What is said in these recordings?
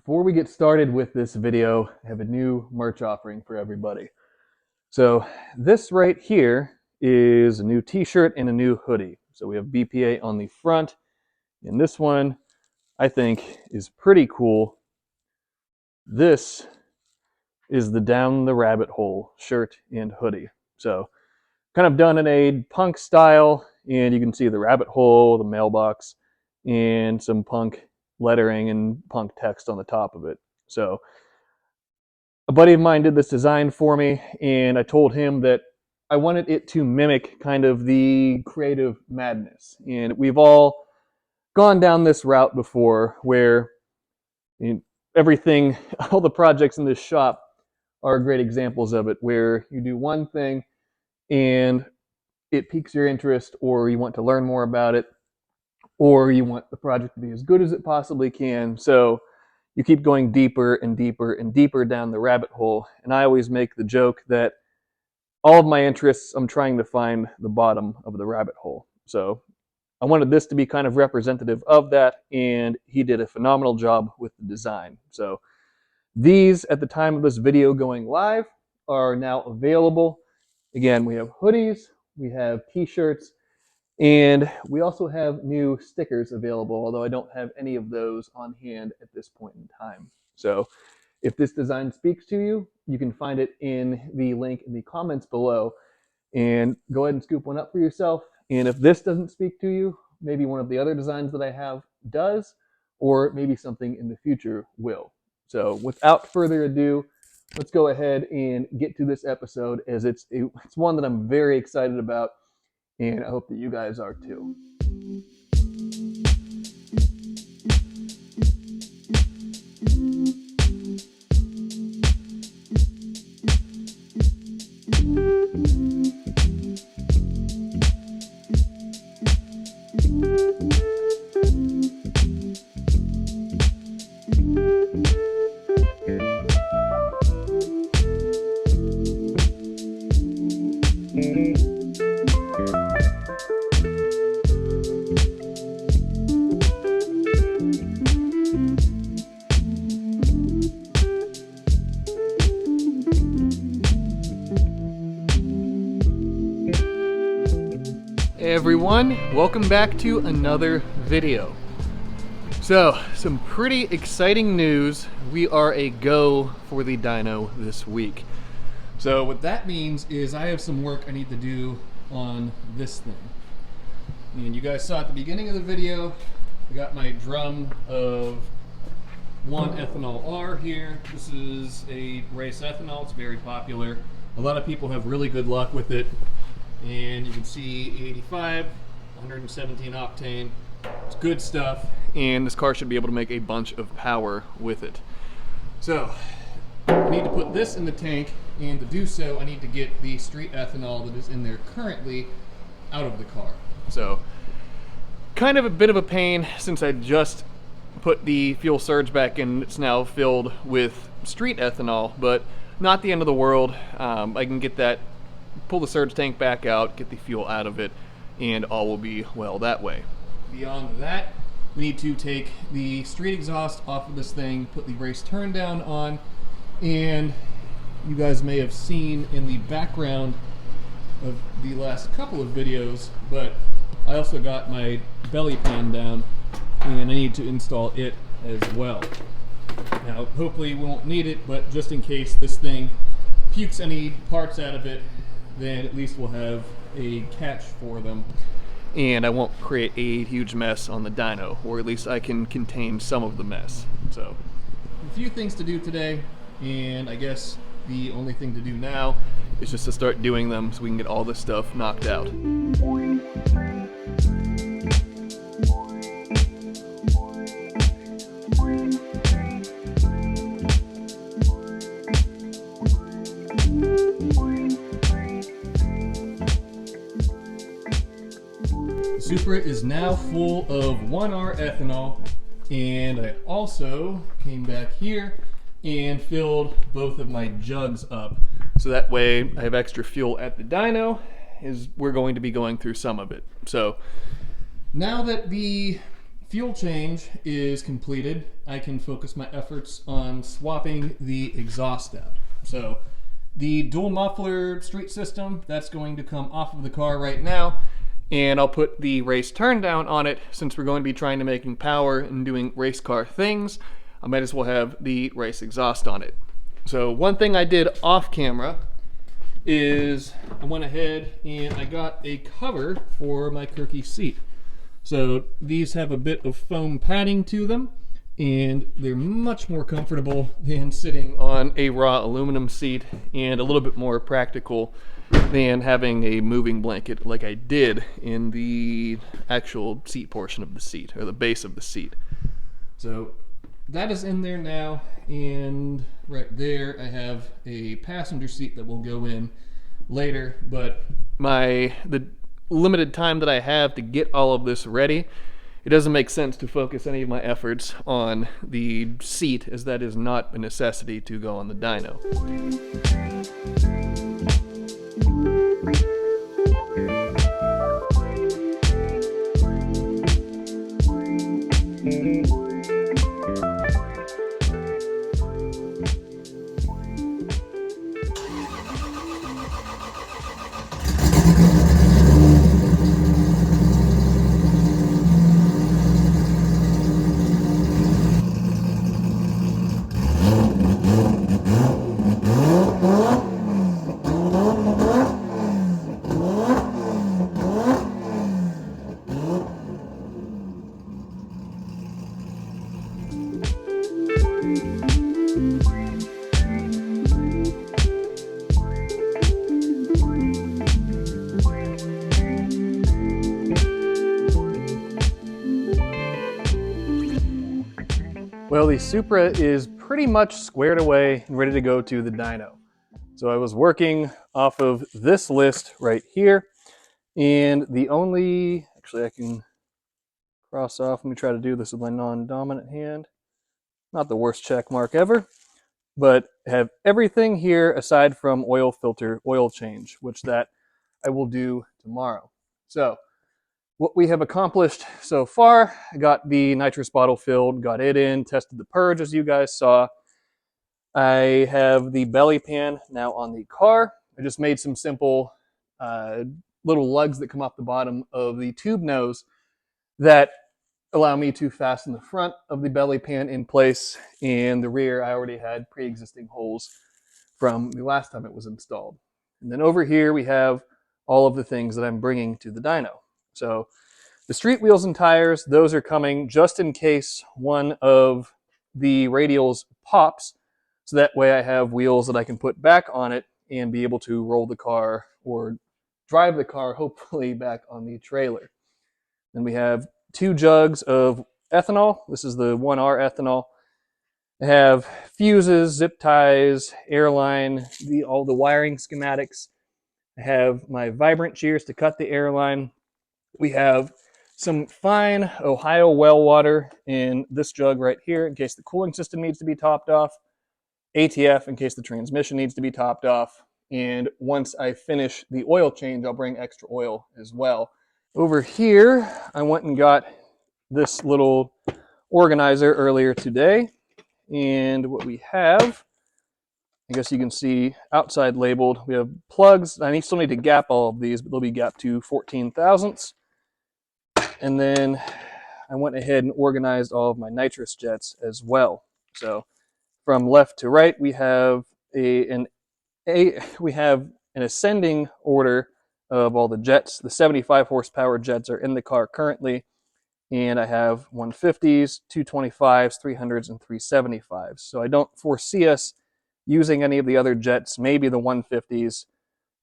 Before we get started with this video, I have a new merch offering for everybody. So this right here is a new t-shirt and a new hoodie. So we have BPA on the front, and this one I think is pretty cool. This is the Down the Rabbit Hole shirt and hoodie. So kind of done in a punk style, and you can see the rabbit hole, the mailbox, and some punk lettering and punk text on the top of it. So a buddy of mine did this design for me, and I told him that I wanted it to mimic kind of the creative madness. And we've all gone down this route before where everything, all the projects in this shop are great examples of it, where you do one thing and it piques your interest, or you want to learn more about it, or you want the project to be as good as it possibly can. So you keep going deeper and deeper and deeper down the rabbit hole. And I always make the joke that all of my interests, I'm trying to find the bottom of the rabbit hole. So I wanted this to be kind of representative of that, and he did a phenomenal job with the design. So these, at the time of this video going live, are now available. Again, we have hoodies, we have t-shirts, and we also have new stickers available, although I don't have any of those on hand at this point in time. So if this design speaks to you, you can find it in the link in the comments below, and go ahead and scoop one up for yourself. And if this doesn't speak to you, maybe one of the other designs that I have does, or maybe something in the future will. So without further ado, let's go ahead and get to this episode, as it's one that I'm very excited about, and I hope that you guys are too. Everyone, welcome back to another video. So, some pretty exciting news. We are a go for the dyno this week. So what that means is I have some work I need to do on this thing. And you guys saw at the beginning of the video, I got my drum of 1-ethanol R here. This is a race ethanol, it's very popular. A lot of people have really good luck with it. And you can see 85, 117 octane. It's good stuff, and this car should be able to make a bunch of power with it. So I need to put this in the tank, and to do so I need to get the street ethanol that is in there currently out of the car. So kind of a bit of a pain, since I just put the fuel surge back in. It's now filled with street ethanol, but not the end of the world. I can get that, pull the surge tank back out, get the fuel out of it, and all will be well that way. Beyond that, we need to take the street exhaust off of this thing, put the race turn down on, and you guys may have seen in the background of the last couple of videos, but I also got my belly pan down, and I need to install it as well. Now, hopefully we won't need it, but just in case this thing pukes any parts out of it, then at least we'll have a catch for them, and I won't create a huge mess on the dyno, or at least I can contain some of the mess. So a few things to do today, and I guess the only thing to do now is just to start doing them so we can get all this stuff knocked out. Supra is now full of 1R ethanol, and I also came back here and filled both of my jugs up, so that way I have extra fuel at the dyno, as we're going to be going through some of it. So now that the fuel change is completed, I can focus my efforts on swapping the exhaust out. So the dual muffler street system, that's going to come off of the car right now, and I'll put the race turn down on it. Since we're going to be trying to making power and doing race car things, I might as well have the race exhaust on it. So one thing I did off camera is I went ahead and I got a cover for my Kirky seat. So these have a bit of foam padding to them, and they're much more comfortable than sitting on a raw aluminum seat, and a little bit more practical than having a moving blanket like I did in the actual seat portion of the seat, or the base of the seat. So that is in there now, and right there I have a passenger seat that will go in later, but the limited time that I have to get all of this ready, it doesn't make sense to focus any of my efforts on the seat, as that is not a necessity to go on the dyno. Well, the Supra is pretty much squared away and ready to go to the dyno. So I was working off of this list right here, and the only, actually I can cross off, let me try to do this with my non-dominant hand. Not the worst check mark ever, but have everything here aside from oil filter, oil change, which that I will do tomorrow. So what we have accomplished so far, I got the nitrous bottle filled, got it in, tested the purge as you guys saw. I have the belly pan now on the car. I just made some simple little lugs that come off the bottom of the tube nose that allow me to fasten the front of the belly pan in place, and the rear I already had pre-existing holes from the last time it was installed. And then over here we have all of the things that I'm bringing to the dyno. So the street wheels and tires, those are coming just in case one of the radials pops, so that way I have wheels that I can put back on it and be able to roll the car or drive the car hopefully back on the trailer. Then we have 2 jugs of ethanol. This is the 1R ethanol. I have fuses, zip ties, airline, all the wiring schematics. I have my vibrant shears to cut the airline. We have some fine Ohio well water in this jug right here in case the cooling system needs to be topped off. ATF in case the transmission needs to be topped off. And once I finish the oil change, I'll bring extra oil as well. Over here, I went and got this little organizer earlier today. And what we have, I guess you can see outside labeled, we have plugs. I still need to gap all of these, but they'll be gapped to 14 thousandths. And then I went ahead and organized all of my nitrous jets as well. So from left to right, we have an ascending order of all the jets. The 75 horsepower jets are in the car currently, and I have 150s, 225s, 300s, and 375s. So I don't foresee us using any of the other jets, maybe the 150s,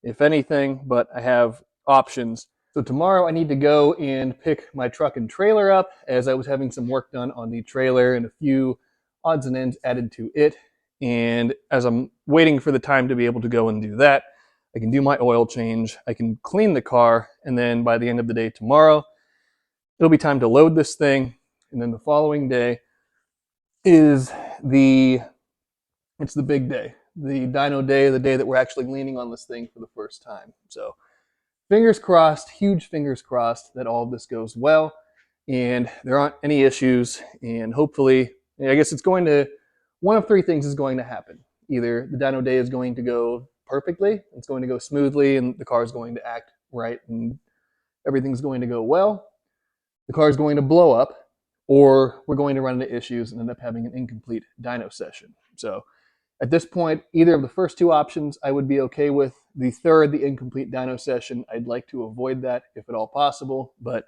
if anything, but I have options. So tomorrow I need to go and pick my truck and trailer up, as I was having some work done on the trailer and a few odds and ends added to it. And as I'm waiting for the time to be able to go and do that, I can do my oil change, I can clean the car, and then by the end of the day tomorrow, it'll be time to load this thing. And then the following day is it's the big day, the dyno day, the day that we're actually leaning on this thing for the first time. So fingers crossed, huge fingers crossed that all of this goes well. and there aren't any issues. And hopefully, I guess it's going to, one of three things is going to happen. Either the dyno day is going to go perfectly, it's going to go smoothly, and the car is going to act right, and everything's going to go well. The car is going to blow up, or we're going to run into issues and end up having an incomplete dyno session. So at this point, either of the first two options I would be okay with. The third, the incomplete dyno session, I'd like to avoid that if at all possible, but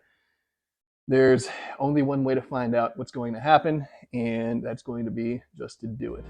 there's only one way to find out what's going to happen, and that's going to be just to do it.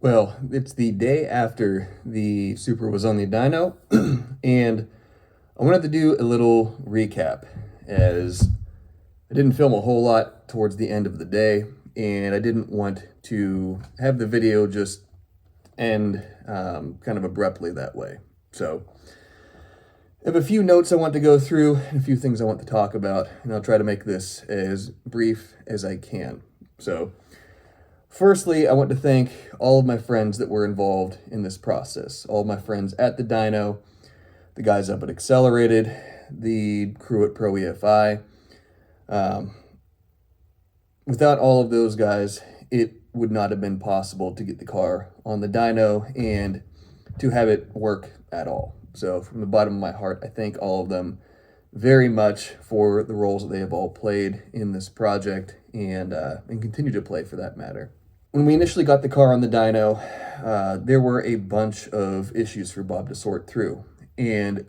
Well, it's the day after the Supra was on the dyno, and I wanted to do a little recap as I didn't film a whole lot towards the end of the day, and I didn't want to have the video just end kind of abruptly that way. So I have a few notes I want to go through and a few things I want to talk about, and I'll try to make this as brief as I can. So firstly, I want to thank all of my friends that were involved in this process. All of my friends at the dyno, the guys up at Accelerated, the crew at Pro EFI. Without all of those guys, it would not have been possible to get the car on the dyno and to have it work at all. So from the bottom of my heart, I thank all of them very much for the roles that they have all played in this project and continue to play for that matter. When we initially got the car on the dyno, there were a bunch of issues for Bob to sort through, and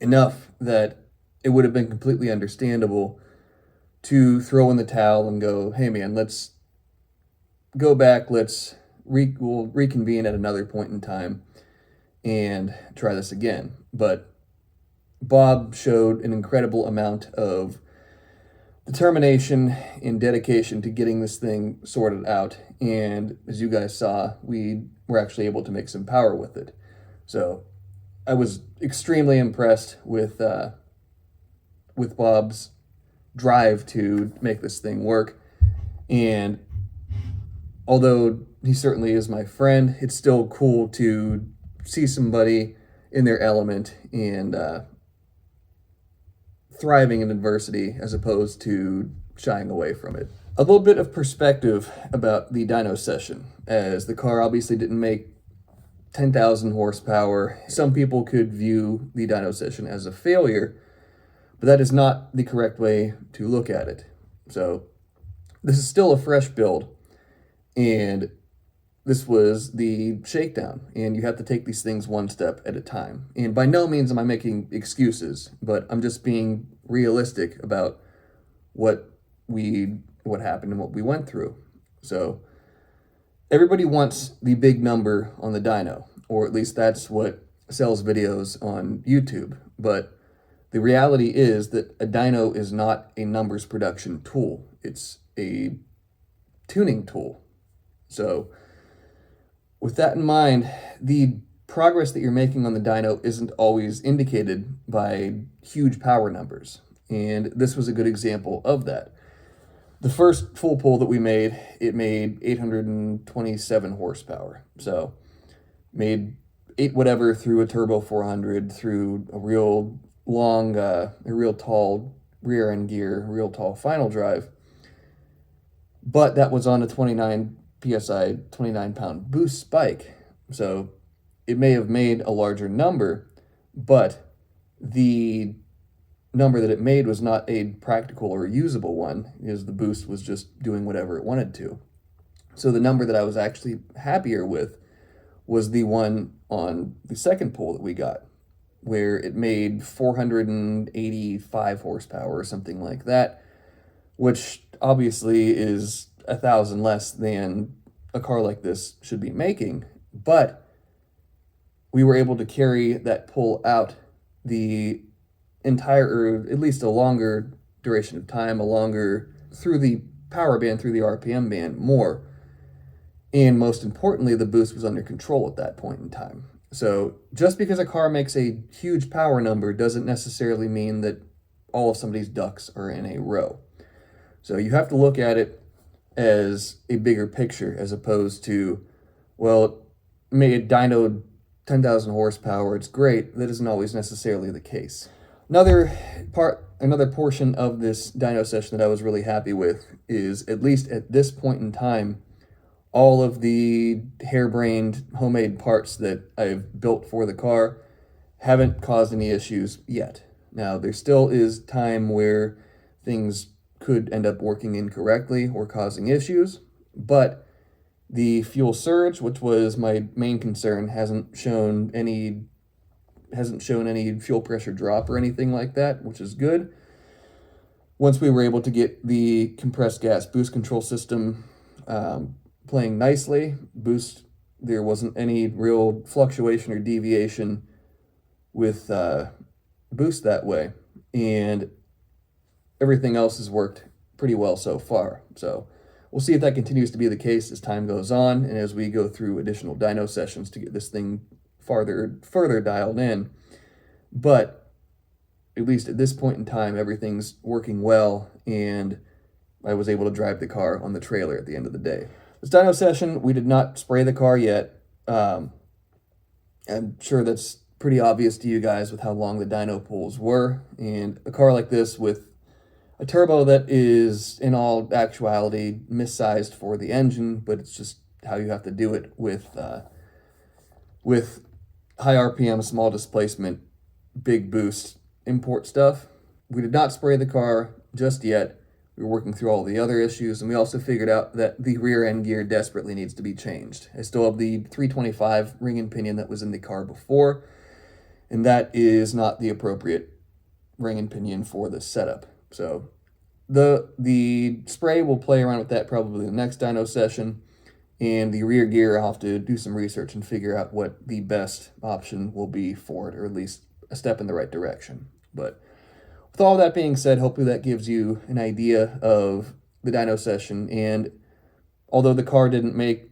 enough that it would have been completely understandable to throw in the towel and go, hey man, let's go back, we'll reconvene at another point in time and try this again. But Bob showed an incredible amount of determination and dedication to getting this thing sorted out, and as you guys saw, we were actually able to make some power with it. So I was extremely impressed with Bob's drive to make this thing work, and although he certainly is my friend, it's still cool to see somebody in their element and thriving in adversity as opposed to shying away from it. A little bit of perspective about the dyno session, as the car obviously didn't make 10,000 horsepower. Some people could view the dyno session as a failure, but that is not the correct way to look at it. So this is still a fresh build, and this was the shakedown, and you have to take these things one step at a time. And by no means am I making excuses, but I'm just being realistic about what happened and what we went through. So everybody wants the big number on the dyno, or at least that's what sells videos on YouTube. But the reality is that a dyno is not a numbers production tool. It's a tuning tool. So with that in mind, the progress that you're making on the dyno isn't always indicated by huge power numbers. And this was a good example of that. The first full pull that we made, it made 827 horsepower. So made 8 whatever through a turbo 400, through a real long, a real tall rear end gear, real tall final drive. But that was on a 29 PSI, 29 pound boost spike. So it may have made a larger number, but the number that it made was not a practical or usable one, because the boost was just doing whatever it wanted to. So the number that I was actually happier with was the one on the second pull that we got, where it made 485 horsepower or something like that, which obviously is 1,000 less than a car like this should be making. But we were able to carry that pull out the entire, or at least a longer duration of time, through the power band, through the RPM band more. And most importantly, the boost was under control at that point in time. So just because a car makes a huge power number doesn't necessarily mean that all of somebody's ducks are in a row. So you have to look at it as a bigger picture, as opposed to, well, it made dyno 10,000 horsepower, it's great. That isn't always necessarily the case. Another portion of this dyno session that I was really happy with is, at least at this point in time, all of the harebrained homemade parts that I've built for the car haven't caused any issues yet. Now, there still is time where things could end up working incorrectly or causing issues, but the fuel surge, which was my main concern, hasn't shown any fuel pressure drop or anything like that, which is good. Once we were able to get the compressed gas boost control system playing nicely. Boost, there wasn't any real fluctuation or deviation with boost that way, and everything else has worked pretty well so far. So we'll see if that continues to be the case as time goes on and as we go through additional dyno sessions to get this thing further dialed in. But at least at this point in time, everything's working well, and I was able to drive the car on the trailer at the end of the day. This dyno session, we did not spray the car yet. I'm sure that's pretty obvious to you guys with how long the dyno pulls were, and a car like this with a turbo that is in all actuality missized for the engine, but it's just how you have to do it with high RPM, small displacement, big boost import stuff. We did not spray the car just yet. We were working through all the other issues, and we also figured out that the rear end gear desperately needs to be changed. I still have the 325 ring and pinion that was in the car before, and that is not the appropriate ring and pinion for this setup. So the spray, will play around with that probably the next dyno session, and the rear gear, I'll have to do some research and figure out what the best option will be for it, or at least a step in the right direction. But with all that being said, hopefully that gives you an idea of the dyno session. And although the car didn't make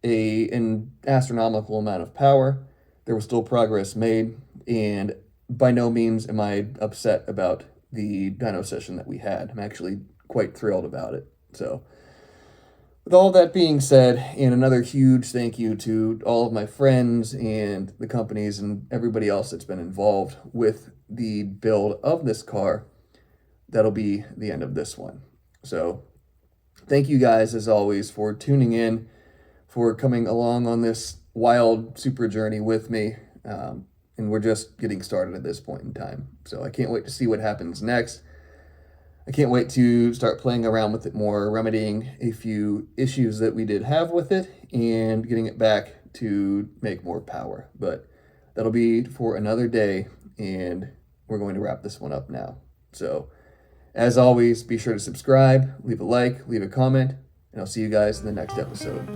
an astronomical amount of power, there was still progress made, and by no means am I upset about the dyno session that we had. I'm actually quite thrilled about it. So with all that being said, and another huge thank you to all of my friends and the companies and everybody else that's been involved with the build of this car, that'll be the end of this one. So thank you guys, as always, for tuning in, for coming along on this wild Supra journey with me. And we're just getting started at this point in time. So I can't wait to see what happens next. I can't wait to start playing around with it more, remedying a few issues that we did have with it, and getting it back to make more power. But that'll be for another day, and we're going to wrap this one up now. So as always, be sure to subscribe, leave a like, leave a comment, and I'll see you guys in the next episode.